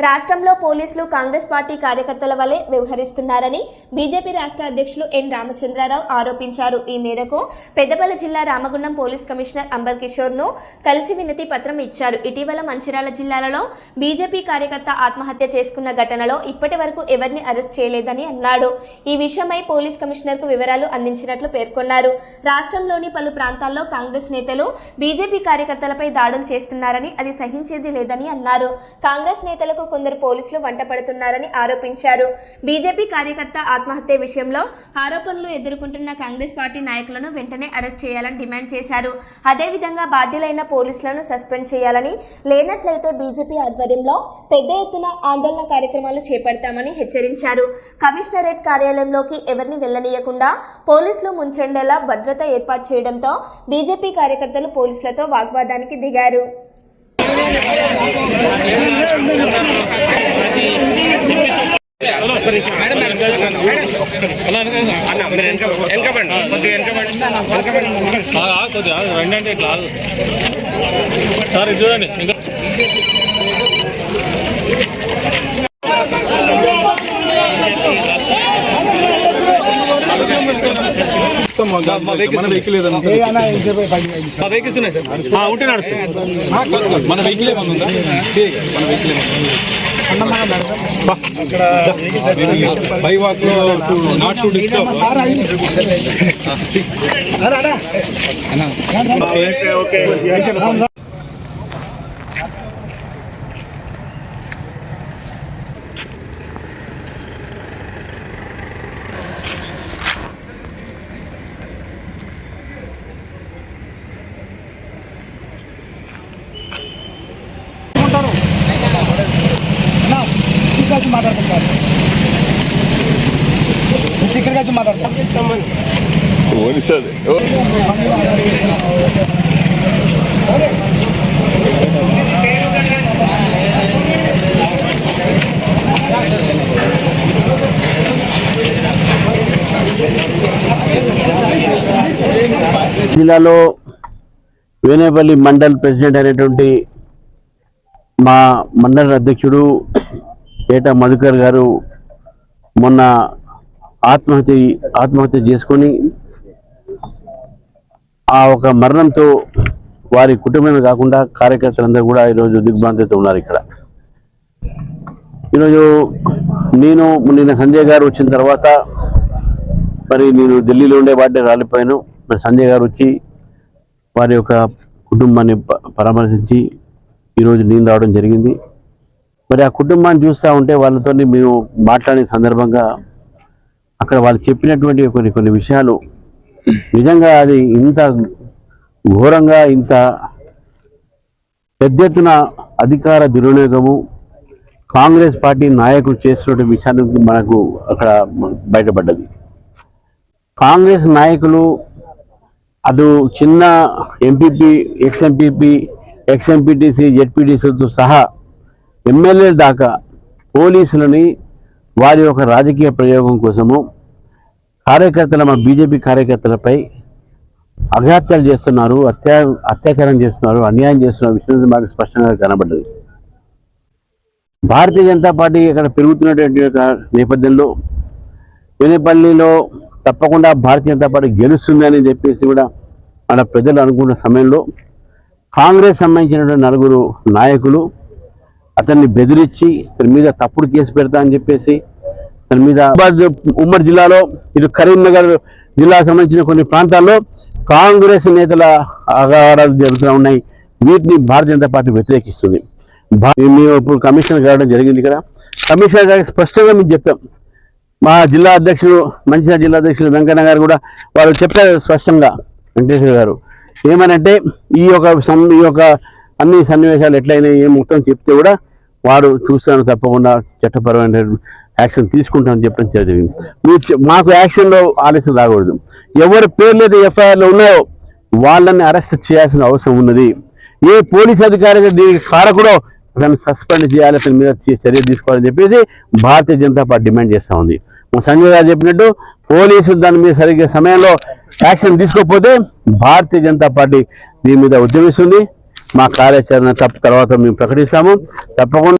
రాష్ట్రంలో పోలీసులు కాంగ్రెస్ పార్టీ కార్యకర్తల వలె వ్యవహరిస్తున్నారని బీజేపీ రాష్ట్ర అధ్యక్షులు ఎన్ రామచంద్రరావు ఆరోపించారు. ఈ మేరకు పెద్దపల్లి జిల్లా రామగుండం పోలీస్ కమిషనర్ అంబర్ కిషోర్ ను కలిసి వినతి పత్రం ఇచ్చారు. ఇటీవల మంచిర్యాల జిల్లాలో బీజేపీ కార్యకర్త ఆత్మహత్య చేసుకున్న ఘటనలో ఇప్పటి వరకు ఎవరిని అరెస్ట్ చేయలేదని అన్నాడు. ఈ విషయమై పోలీస్ కమిషనర్ కు వివరాలు అందించినట్లు పేర్కొన్నారు. రాష్ట్రంలోని పలు ప్రాంతాల్లో కాంగ్రెస్ నేతలు బీజేపీ కార్యకర్తలపై దాడులు చేస్తున్నారని అది సహించేది లేదని అన్నారు. కాంగ్రెస్ నేతలకు కొందరు పోలీసులు వంట పడుతున్నారని ఆరోపించారు. బీజేపీ కార్యకర్త ఆత్మహత్య విషయంలో ఆరోపణలు ఎదుర్కొంటున్న కాంగ్రెస్ పార్టీ నాయకులను వెంటనే అరెస్ట్ చేయాలని డిమాండ్ చేశారు. అదేవిధంగా బాధ్యులైన పోలీసులను సస్పెండ్ చేయాలని, లేనట్లయితే బీజేపీ ఆధ్వర్యంలో పెద్ద ఎత్తున ఆందోళన కార్యక్రమాలు చేపడతామని హెచ్చరించారు. కమిషనరేట్ కార్యాలయంలోకి ఎవరిని వెళ్లనీయకుండా పోలీసులు ముంచెండేలా భద్రత ఏర్పాటు చేయడంతో బీజేపీ కార్యకర్తలు పోలీసులతో వాగ్వాదానికి దిగారు. సార్ చూడండి మన వెహికల్ ఉంటే నడుస్తుంది. మన వెహికల్ ఏమన్నా మన వెహికల్ బై వాక్ లో నాట్ టు డిస్టర్బ్. మాట్లాడతాం ఇక్కడికి వచ్చి మాట్లాడతాం. జిల్లాలో వేనేపల్లి మండల్ ప్రెసిడెంట్ అయినటువంటి మా మండల అధ్యక్షుడు ఏటా మధుకర్ గారు మొన్న ఆత్మహత్య చేసుకొని ఆ ఒక మరణంతో వారి కుటుంబమే కాకుండా కార్యకర్తలందరూ కూడా ఈరోజు దిగ్భ్రాంతితో ఉన్నారు. ఇక్కడ ఈరోజు నిన్న సంజయ్ గారు వచ్చిన తర్వాత మరి నేను ఢిల్లీలో ఉండే వాటిని రాలిపోయాను. మరి సంజయ్ గారు వచ్చి వారి యొక్క కుటుంబాన్ని పరామర్శించి ఈరోజు నేను రావడం జరిగింది. మరి ఆ కుటుంబాన్ని చూస్తూ ఉంటే వాళ్ళతో మేము మాట్లాడిన సందర్భంగా అక్కడ వాళ్ళు చెప్పినటువంటి కొన్ని విషయాలు నిజంగా అది ఇంత ఘోరంగా, ఇంత పెద్ద ఎత్తున అధికార దుర్వినియోగము కాంగ్రెస్ పార్టీ నాయకులు చేస్తున్న విషయాన్ని మనకు అక్కడ బయటపడ్డది. కాంగ్రెస్ నాయకులు అటు చిన్న ఎంపీపీ, ఎక్స్ఎంపీపీ, ఎక్స్ఎంపీటీసీ, జెడ్పీటీసీతో సహా ఎమ్మెల్యేల దాకా పోలీసులని వారి యొక్క రాజకీయ ప్రయోగం కోసము మా బీజేపీ కార్యకర్తలపై అఘాత్యాలు చేస్తున్నారు, అత్యాచారం చేస్తున్నారు, అన్యాయం చేస్తున్నారు విషయం మాకు స్పష్టంగా కనబడ్డది. భారతీయ జనతా పార్టీ ఇక్కడ పెరుగుతున్నటువంటి నేపథ్యంలో వేనేపల్లిలో తప్పకుండా భారతీయ జనతా పార్టీ గెలుస్తుందని చెప్పేసి కూడా మన ప్రజలు అనుకున్న సమయంలో కాంగ్రెస్ సంబంధించినటువంటి 4 నాయకులు అతన్ని బెదిరించి అతని మీద తప్పుడు కేసు పెడతా అని చెప్పేసి అతని మీద ఉమ్మడి జిల్లాలో ఇటు కరీంనగర్ జిల్లాకు సంబంధించిన కొన్ని ప్రాంతాల్లో కాంగ్రెస్ నేతల అగారాలు జరుగుతూ ఉన్నాయి. వీటిని భారతీయ జనతా పార్టీ వ్యతిరేకిస్తుంది. మేము ఇప్పుడు కమిషనర్ కావడం జరిగింది. ఇక్కడ కమిషనర్ గారికి స్పష్టంగా మేము చెప్పాం. మా జిల్లా అధ్యక్షుడు మంచిర్యాల జిల్లా అధ్యక్షుడు వెంకన్న గారు కూడా వాళ్ళు చెప్పారు స్పష్టంగా. వెంకటేశ్వర గారు ఏమనంటే ఈ యొక్క అన్ని సన్నివేశాలు ఎట్లయినా ఏం మొత్తం చెప్తే కూడా వారు చూస్తాను, తప్పకుండా చట్టపరమైన యాక్షన్ తీసుకుంటామని చెప్పడం జరిగింది. మాకు యాక్షన్లో ఆలస్యం రాకూడదు. ఎవరి పేర్లు అయితే ఎఫ్ఐఆర్లో ఉన్నాయో వాళ్ళని అరెస్ట్ చేయాల్సిన అవసరం ఉన్నది. ఏ పోలీస్ అధికారిగా దీనికి కారకుడో అతను సస్పెండ్ చేయాలి, అతని మీద చర్య తీసుకోవాలని చెప్పేసి భారతీయ జనతా పార్టీ డిమాండ్ చేస్తూ ఉంది. సంజయ్ గారు చెప్పినట్టు పోలీసులు దాని మీద సరిగ్గా సమయంలో యాక్షన్ తీసుకోకపోతే భారతీయ జనతా పార్టీ దీని మీద ఉద్యమిస్తుంది. మా కార్యాచరణ తర్వాత మేము ప్రకటిస్తాము. తప్పకుండా